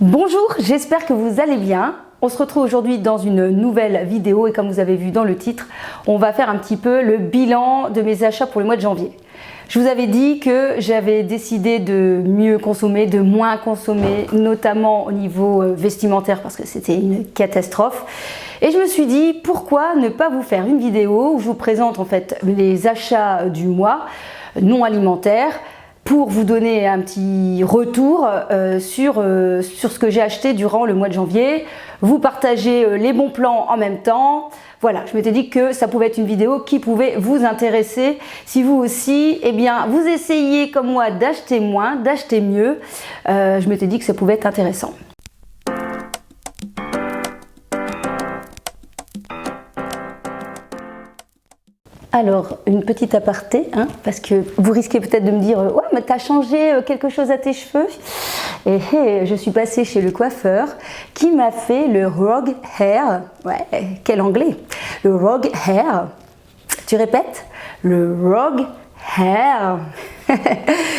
Bonjour, j'espère que vous allez bien. On se retrouve aujourd'hui dans une nouvelle vidéo et comme vous avez vu dans le titre, on va faire un petit peu le bilan de mes achats pour le mois de janvier. Je vous avais dit que j'avais décidé de mieux consommer, de moins consommer, notamment au niveau vestimentaire parce que c'était une catastrophe. Et je me suis dit, pourquoi ne pas vous faire une vidéo où je vous présente en fait les achats du mois non alimentaires pour vous donner un petit retour sur ce que j'ai acheté durant le mois de janvier, vous partager les bons plans en même temps. Voilà, je m'étais dit que ça pouvait être une vidéo qui pouvait vous intéresser. Si vous aussi, eh bien, vous essayez comme moi d'acheter moins, d'acheter mieux, je m'étais dit que ça pouvait être intéressant. Alors, une petite aparté, parce que vous risquez peut-être de me dire « Ouais, mais t'as changé quelque chose à tes cheveux ?» Et je suis passée chez le coiffeur qui m'a fait le Rogue Hair. Ouais, quel anglais! Le Rogue Hair. Tu répètes? Le Rogue Hair.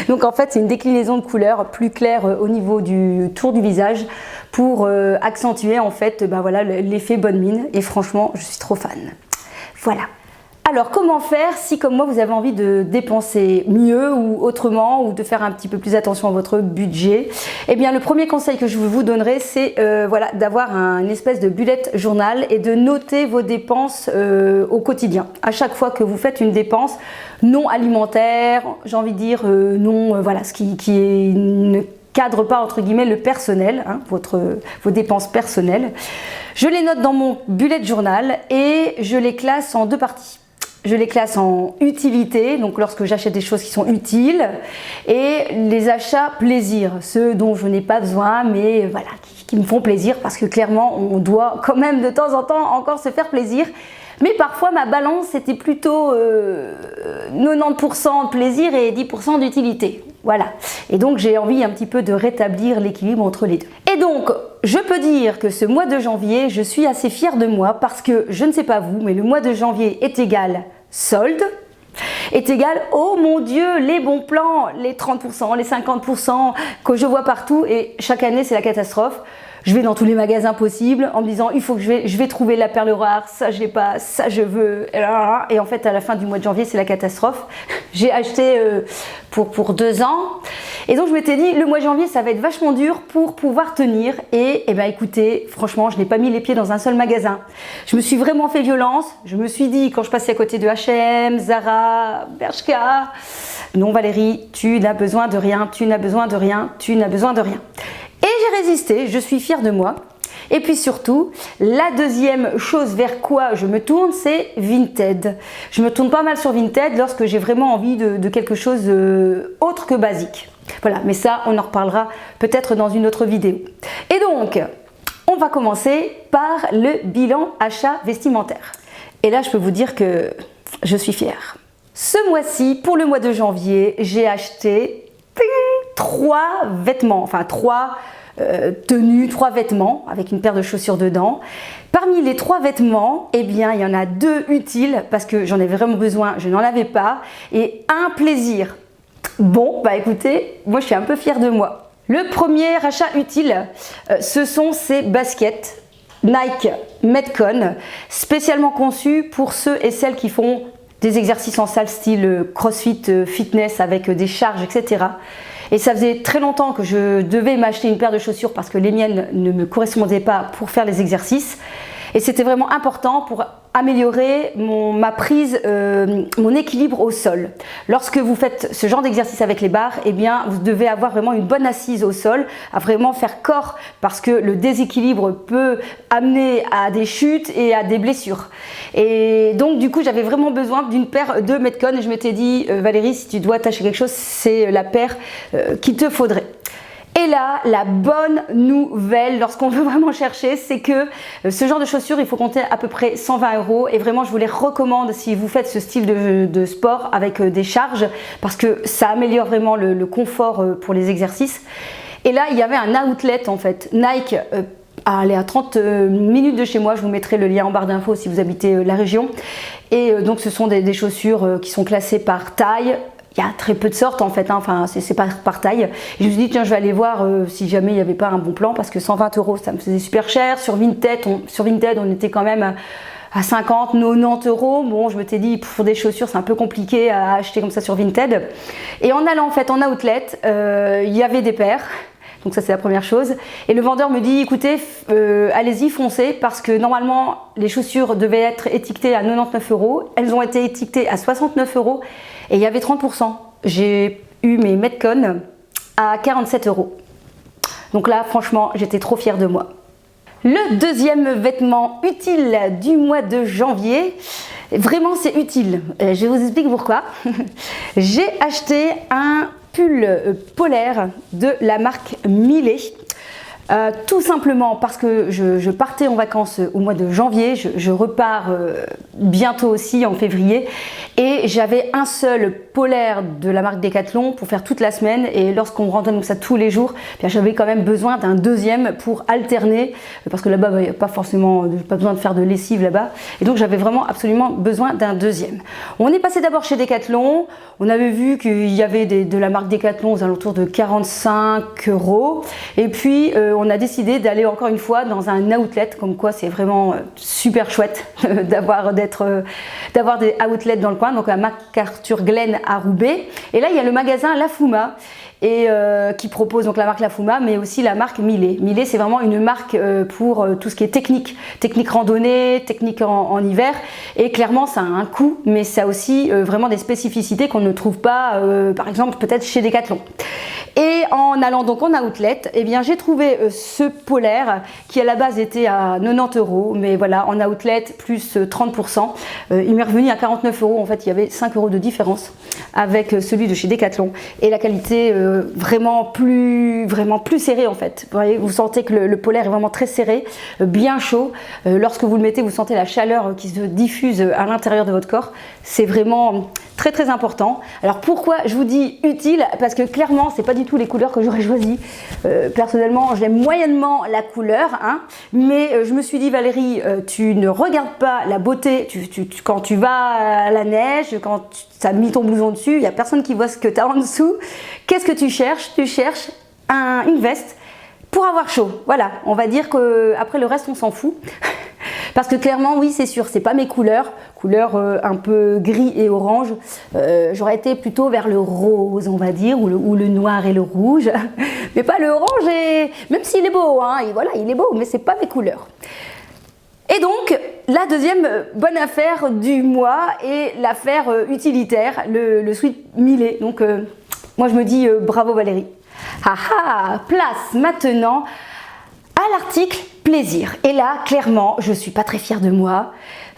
Donc en fait, c'est une déclinaison de couleurs plus claire au niveau du tour du visage pour accentuer en fait voilà, l'effet bonne mine. Et franchement, je suis trop fan. Voilà. Alors comment faire si comme moi vous avez envie de dépenser mieux ou autrement ou de faire un petit peu plus attention à votre budget? Eh bien le premier conseil que je vous donnerai c'est voilà, d'avoir une espèce de bullet journal et de noter vos dépenses au quotidien. À chaque fois que vous faites une dépense non alimentaire, j'ai envie de dire voilà, ce qui ne cadre pas entre guillemets le personnel, vos dépenses personnelles. Je les note dans mon bullet journal et je les classe en deux parties. Je les classe en utilité, donc lorsque j'achète des choses qui sont utiles, et les achats plaisir, ceux dont je n'ai pas besoin, mais voilà, qui me font plaisir, parce que clairement, on doit quand même de temps en temps encore se faire plaisir. Mais parfois, ma balance était plutôt 90% de plaisir et 10% d'utilité. Voilà. Et donc, j'ai envie un petit peu de rétablir l'équilibre entre les deux. Et donc, je peux dire que ce mois de janvier, je suis assez fière de moi parce que, je ne sais pas vous, mais le mois de janvier est égal solde, est égal, oh mon Dieu, les bons plans, les 30%, les 50% que je vois partout et chaque année, c'est la catastrophe. Je vais dans tous les magasins possibles en me disant il faut que je vais trouver la perle rare, ça je l'ai pas, ça je veux. Et en fait à la fin du mois de janvier c'est la catastrophe. J'ai acheté pour 2 ans et donc je m'étais dit le mois de janvier ça va être vachement dur pour pouvoir tenir et ben écoutez franchement je n'ai pas mis les pieds dans un seul magasin. Je me suis vraiment fait violence. Je me suis dit quand je passais à côté de H&M, Zara, Bershka, non Valérie tu n'as besoin de rien, tu n'as besoin de rien, tu n'as besoin de rien. Et j'ai résisté, je suis fière de moi. Et puis surtout, la deuxième chose vers quoi je me tourne, c'est Vinted. Je me tourne pas mal sur Vinted lorsque j'ai vraiment envie de quelque chose autre que basique. Voilà, mais ça, on en reparlera peut-être dans une autre vidéo. Et donc, on va commencer par le bilan achat vestimentaire. Et là, je peux vous dire que je suis fière. Ce mois-ci, pour le mois de janvier, j'ai acheté 3 vêtements, enfin 3 tenues, 3 vêtements avec une paire de chaussures dedans. Parmi les 3 vêtements, eh bien, il y en a 2 utiles parce que j'en avais vraiment besoin, je n'en avais pas, et un plaisir. Bon, bah écoutez, moi je suis un peu fière de moi. Le premier achat utile, ce sont ces baskets Nike Metcon, spécialement conçues pour ceux et celles qui font des exercices en salle style crossfit, fitness avec des charges, etc. Et ça faisait très longtemps que je devais m'acheter une paire de chaussures parce que les miennes ne me correspondaient pas pour faire les exercices. Et c'était vraiment important pour améliorer ma prise, mon équilibre au sol. Lorsque vous faites ce genre d'exercice avec les barres, eh bien, vous devez avoir vraiment une bonne assise au sol, à vraiment faire corps parce que le déséquilibre peut amener à des chutes et à des blessures. Et donc, du coup, j'avais vraiment besoin d'une paire de Metcon et je m'étais dit, Valérie, si tu dois t'acheter quelque chose, c'est la paire qu'il te faudrait. Et là, la bonne nouvelle, lorsqu'on veut vraiment chercher, c'est que ce genre de chaussures, il faut compter à peu près 120 € et vraiment, je vous les recommande si vous faites ce style de sport avec des charges parce que ça améliore vraiment le confort pour les exercices. Et là, il y avait un outlet en fait, Nike, elle est à 30 minutes de chez moi, je vous mettrai le lien en barre d'infos si vous habitez la région. Et donc, ce sont des chaussures qui sont classées par taille, il y a très peu de sortes en fait, hein. Enfin c'est par taille. Et je me suis dit tiens je vais aller voir si jamais il n'y avait pas un bon plan parce que 120 € ça me faisait super cher. Sur Vinted on était quand même à 50, 90 €. Bon je m'étais dit pour des chaussures c'est un peu compliqué à acheter comme ça sur Vinted. Et en allant en fait en outlet, il y avait des paires. Donc ça c'est la première chose. Et le vendeur me dit écoutez, allez-y, foncez parce que normalement les chaussures devaient être étiquetées à 99 €. Elles ont été étiquetées à 69 € et il y avait 30%. J'ai eu mes Metcon à 47 €. Donc là franchement j'étais trop fière de moi. Le deuxième vêtement utile du mois de janvier, vraiment c'est utile. Je vous explique pourquoi. J'ai acheté un pull polaire de la marque Millet. Tout simplement parce que je partais en vacances au mois de janvier, je repars bientôt aussi en février et j'avais un seul polaire de la marque Decathlon pour faire toute la semaine et lorsqu'on randonne comme ça tous les jours, j'avais quand même besoin d'un deuxième pour alterner parce que là-bas il n'y a pas besoin de faire de lessive là-bas et donc j'avais vraiment absolument besoin d'un deuxième. On est passé d'abord chez Decathlon, on avait vu qu'il y avait de la marque Decathlon aux alentours de 45 € et puis on a décidé d'aller encore une fois dans un outlet, comme quoi c'est vraiment super chouette d'avoir des outlets dans le coin, donc à MacArthur-Glen à Roubaix. Et là il y a le magasin La Fuma et qui propose donc la marque La Fuma mais aussi la marque Millet. Millet c'est vraiment une marque pour tout ce qui est technique randonnée, technique en hiver et clairement ça a un coût mais ça a aussi vraiment des spécificités qu'on ne trouve pas par exemple peut-être chez Decathlon. Et en allant donc en outlet, eh bien j'ai trouvé ce polaire qui à la base était à 90 €, mais voilà en outlet plus 30%, il m'est revenu à 49 €. En fait, il y avait 5 € de différence avec celui de chez Decathlon et la qualité vraiment plus serrée en fait. Vous voyez, vous sentez que le polaire est vraiment très serré, bien chaud. Lorsque vous le mettez, vous sentez la chaleur qui se diffuse à l'intérieur de votre corps. C'est vraiment très très important. Alors pourquoi je vous dis utile? Parce que clairement c'est pas du tout les couleurs que j'aurais choisies. Personnellement j'aime moyennement la couleur, hein, mais je me suis dit Valérie, tu ne regardes pas la beauté, quand tu vas à la neige, quand tu as mis ton blouson dessus, il n'y a personne qui voit ce que tu as en dessous. Qu'est-ce que tu cherches? Tu cherches une veste pour avoir chaud. Voilà, on va dire qu'après le reste on s'en fout. Parce que clairement, oui, c'est sûr, c'est pas mes couleurs un peu gris et orange. J'aurais été plutôt vers le rose, on va dire, ou le noir et le rouge, mais pas le orange. Et même s'il est beau, hein, et voilà, il est beau, mais c'est pas mes couleurs. Et donc, la deuxième bonne affaire du mois est l'affaire utilitaire, le sweat Millet. Donc, moi, je me dis bravo Valérie. Place maintenant à l'article plaisir. Et là, clairement, je suis pas très fière de moi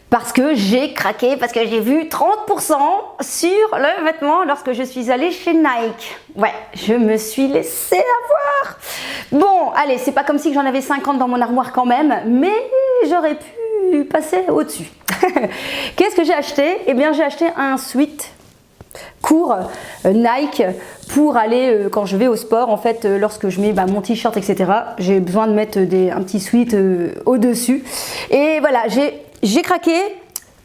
parce que j'ai craqué, parce que j'ai vu 30% sur le vêtement lorsque je suis allée chez Nike. Ouais, je me suis laissée avoir. Bon, allez, c'est pas comme si j'en avais 50 dans mon armoire quand même, mais j'aurais pu passer au-dessus. Qu'est-ce que j'ai acheté? Eh bien, j'ai acheté un sweat court Nike pour aller quand je vais au sport. En fait, lorsque je mets mon t-shirt, etc., j'ai besoin de mettre un petit sweat au-dessus. Et voilà, j'ai craqué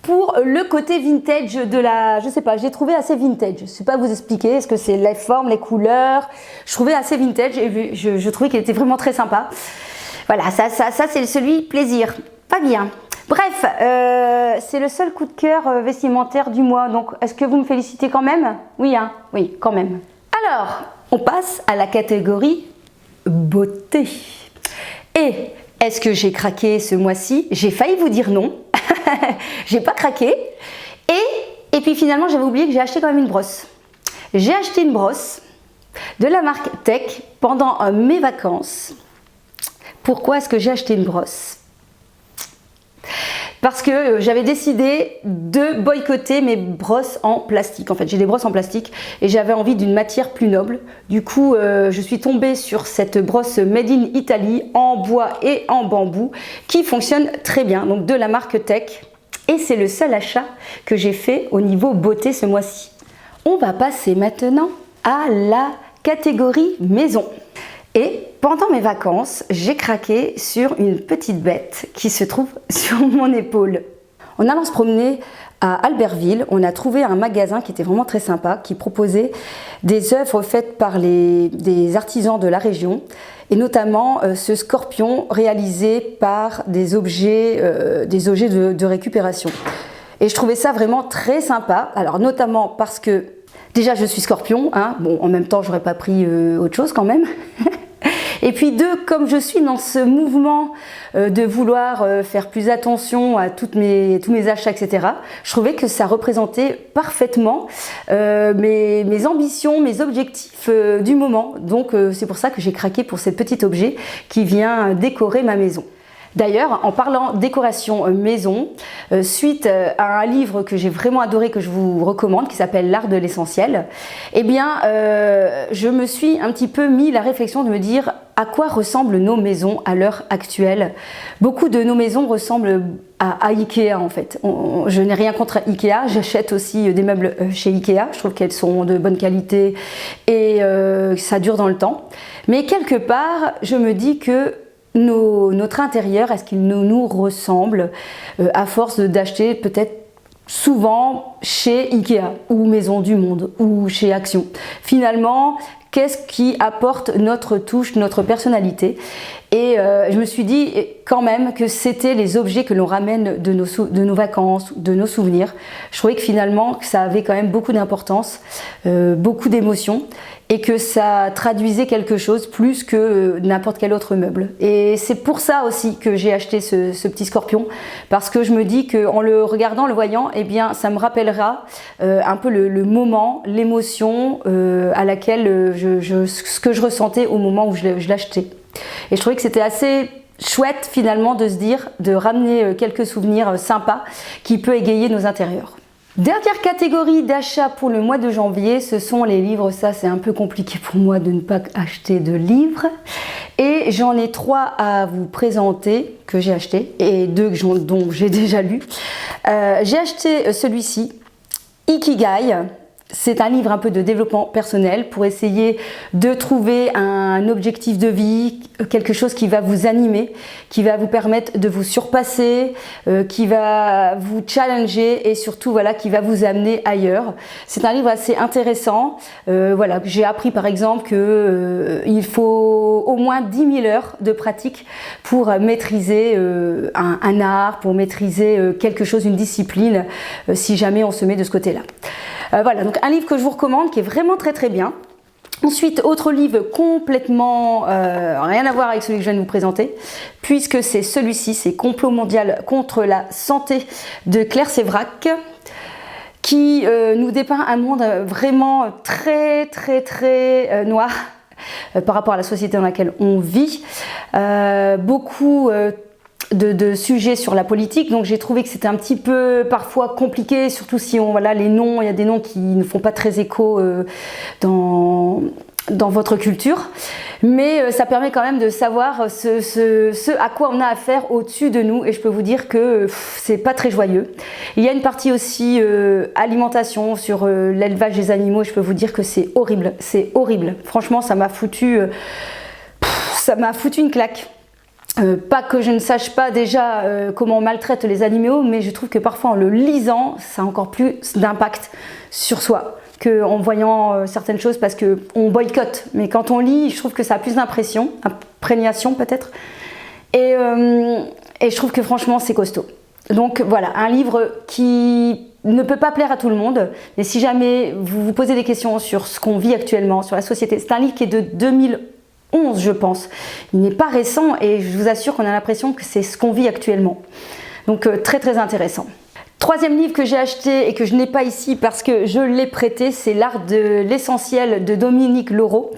pour le côté vintage de la... Je sais pas, j'ai trouvé assez vintage. Je sais pas vous expliquer, est-ce que c'est les formes, les couleurs? Je trouvais assez vintage et je trouvais qu'il était vraiment très sympa. Voilà, ça c'est celui plaisir. Pas bien. Bref, c'est le seul coup de cœur vestimentaire du mois. Donc, est-ce que vous me félicitez quand même? Oui, hein? Oui, quand même. Alors, on passe à la catégorie beauté. Et est-ce que j'ai craqué ce mois-ci? J'ai failli vous dire non. J'ai pas craqué. Et puis finalement, j'avais oublié que j'ai acheté quand même une brosse. J'ai acheté une brosse de la marque Tech pendant mes vacances. Pourquoi est-ce que j'ai acheté une brosse? Parce que j'avais décidé de boycotter mes brosses en plastique. En fait, j'ai des brosses en plastique et j'avais envie d'une matière plus noble. Du coup, je suis tombée sur cette brosse Made in Italy en bois et en bambou qui fonctionne très bien, donc de la marque Tech. Et c'est le seul achat que j'ai fait au niveau beauté ce mois-ci. On va passer maintenant à la catégorie maison. Et pendant mes vacances, j'ai craqué sur une petite bête qui se trouve sur mon épaule. En allant se promener à Albertville, on a trouvé un magasin qui était vraiment très sympa, qui proposait des œuvres faites par des artisans de la région, et notamment ce scorpion réalisé par des objets de récupération. Et je trouvais ça vraiment très sympa, alors notamment parce que déjà je suis scorpion, hein, bon en même temps j'aurais pas pris autre chose quand même. Et puis deux, comme je suis dans ce mouvement de vouloir faire plus attention à tous mes achats, etc., je trouvais que ça représentait parfaitement mes ambitions, mes objectifs du moment. Donc c'est pour ça que j'ai craqué pour ce petit objet qui vient décorer ma maison. D'ailleurs, en parlant décoration maison, suite à un livre que j'ai vraiment adoré, que je vous recommande, qui s'appelle L'art de l'essentiel, eh bien, je me suis un petit peu mis la réflexion de me dire à quoi ressemblent nos maisons à l'heure actuelle. Beaucoup de nos maisons ressemblent à Ikea en fait. Je n'ai rien contre Ikea, j'achète aussi des meubles chez Ikea, je trouve qu'elles sont de bonne qualité et ça dure dans le temps. Mais quelque part, je me dis que notre intérieur, est-ce qu'il nous ressemble à force d'acheter peut-être souvent chez Ikea ou Maison du Monde ou chez Action. Finalement, qu'est-ce qui apporte notre touche, notre personnalité? Et je me suis dit quand même que c'était les objets que l'on ramène de nos vacances, de nos souvenirs. Je trouvais que finalement que ça avait quand même beaucoup d'importance, beaucoup d'émotions, et que ça traduisait quelque chose plus que n'importe quel autre meuble. Et c'est pour ça aussi que j'ai acheté ce petit scorpion, parce que je me dis qu'en le regardant, le voyant, eh bien, ça me rappellera un peu le moment, l'émotion à laquelle ce que je ressentais au moment où je l'achetais. Et je trouvais que c'était assez chouette finalement de se dire, de ramener quelques souvenirs sympas qui peut égayer nos intérieurs. Dernière catégorie d'achat pour le mois de janvier, ce sont les livres. Ça, c'est un peu compliqué pour moi de ne pas acheter de livres. Et j'en ai 3 à vous présenter que j'ai acheté et 2 dont j'ai déjà lu. J'ai acheté celui-ci, Ikigai. C'est un livre un peu de développement personnel pour essayer de trouver un objectif de vie, quelque chose qui va vous animer, qui va vous permettre de vous surpasser, qui va vous challenger et surtout voilà, qui va vous amener ailleurs. C'est un livre assez intéressant. Voilà, j'ai appris par exemple qu'il faut au moins 10 000 heures de pratique pour maîtriser un art, pour maîtriser quelque chose, une discipline, si jamais on se met de ce côté-là. Voilà, donc un livre que je vous recommande qui est vraiment très très bien. Ensuite, autre livre complètement rien à voir avec celui que je viens de vous présenter, puisque c'est celui-ci, c'est Complot mondial contre la santé de Claire Sévrac, qui nous dépeint un monde vraiment très très très noir par rapport à la société dans laquelle on vit. Beaucoup de sujets sur la politique, donc j'ai trouvé que c'était un petit peu parfois compliqué, surtout si voilà, les noms, il y a des noms qui ne font pas très écho dans votre culture, mais ça permet quand même de savoir ce à quoi on a affaire au-dessus de nous, et je peux vous dire que c'est pas très joyeux. Il y a une partie aussi alimentation sur l'élevage des animaux, et je peux vous dire que c'est horrible, franchement ça m'a foutu une claque. Pas que je ne sache pas déjà comment on maltraite les animaux, mais je trouve que parfois en le lisant, ça a encore plus d'impact sur soi qu'en voyant certaines choses, parce qu'on boycotte. Mais quand on lit, je trouve que ça a plus imprégnation peut-être. Et je trouve que franchement, c'est costaud. Donc voilà, un livre qui ne peut pas plaire à tout le monde, mais si jamais vous vous posez des questions sur ce qu'on vit actuellement, sur la société, c'est un livre qui est de 2011, je pense. Il n'est pas récent et je vous assure qu'on a l'impression que c'est ce qu'on vit actuellement. Donc très très intéressant. Troisième livre que j'ai acheté et que je n'ai pas ici parce que je l'ai prêté, c'est L'art de l'essentiel de Dominique Leroux,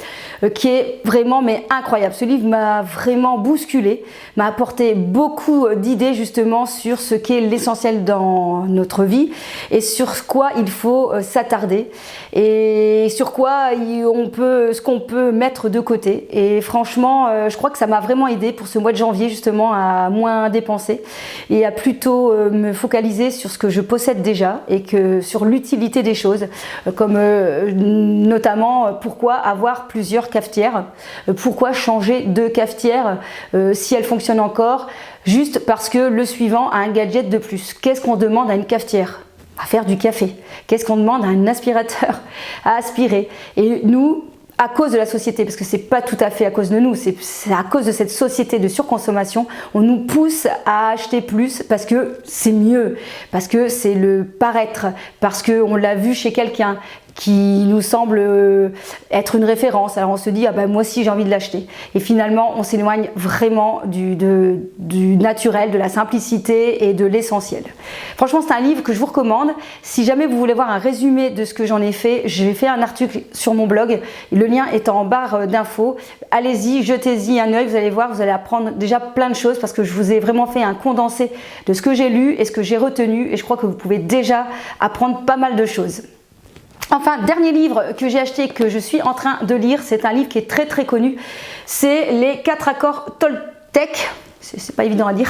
qui est vraiment incroyable. Ce livre m'a vraiment bousculé, m'a apporté beaucoup d'idées justement sur ce qu'est l'essentiel dans notre vie et sur quoi il faut s'attarder et sur quoi ce qu'on peut mettre de côté. Et franchement, je crois que ça m'a vraiment aidé pour ce mois de janvier justement à moins dépenser et à plutôt me focaliser sur ce que je possède déjà et que sur l'utilité des choses, comme notamment pourquoi avoir plusieurs cafetières, pourquoi changer de cafetière si elle fonctionne encore, juste parce que le suivant a un gadget de plus. Qu'est-ce qu'on demande à une cafetière? à faire du café? Qu'est-ce qu'on demande à un aspirateur à aspirer? Et nous, à cause de la société, parce que c'est pas tout à fait à cause de nous, c'est à cause de cette société de surconsommation, on nous pousse à acheter plus parce que c'est mieux, parce que c'est le paraître, parce qu'on l'a vu chez quelqu'un qui nous semble être une référence. Alors on se dit, ah ben moi aussi j'ai envie de l'acheter. Et finalement, on s'éloigne vraiment du naturel, de la simplicité et de l'essentiel. Franchement, c'est un livre que je vous recommande. Si jamais vous voulez voir un résumé de ce que j'en ai fait, j'ai fait un article sur mon blog. Le lien est en barre d'infos. Allez-y, jetez-y un œil, vous allez voir, vous allez apprendre déjà plein de choses parce que je vous ai vraiment fait un condensé de ce que j'ai lu et ce que j'ai retenu. Et je crois que vous pouvez déjà apprendre pas mal de choses. Enfin, dernier livre que j'ai acheté, que je suis en train de lire, c'est un livre qui est très très connu, c'est les 4 accords Toltec, c'est pas évident à dire,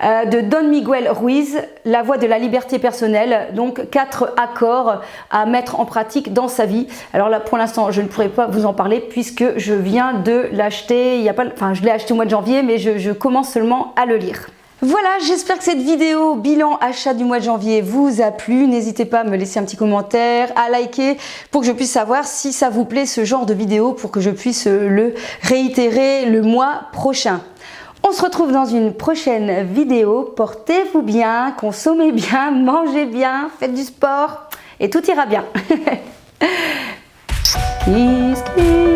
de Don Miguel Ruiz, La voie de la liberté personnelle, donc 4 accords à mettre en pratique dans sa vie. Alors là, pour l'instant, je ne pourrais pas vous en parler puisque je viens de l'acheter, je l'ai acheté au mois de janvier, mais je commence seulement à le lire. Voilà, j'espère que cette vidéo bilan achat du mois de janvier vous a plu. N'hésitez pas à me laisser un petit commentaire, à liker pour que je puisse savoir si ça vous plaît ce genre de vidéo pour que je puisse le réitérer le mois prochain. On se retrouve dans une prochaine vidéo. Portez-vous bien, consommez bien, mangez bien, faites du sport et tout ira bien. Kiss, kiss.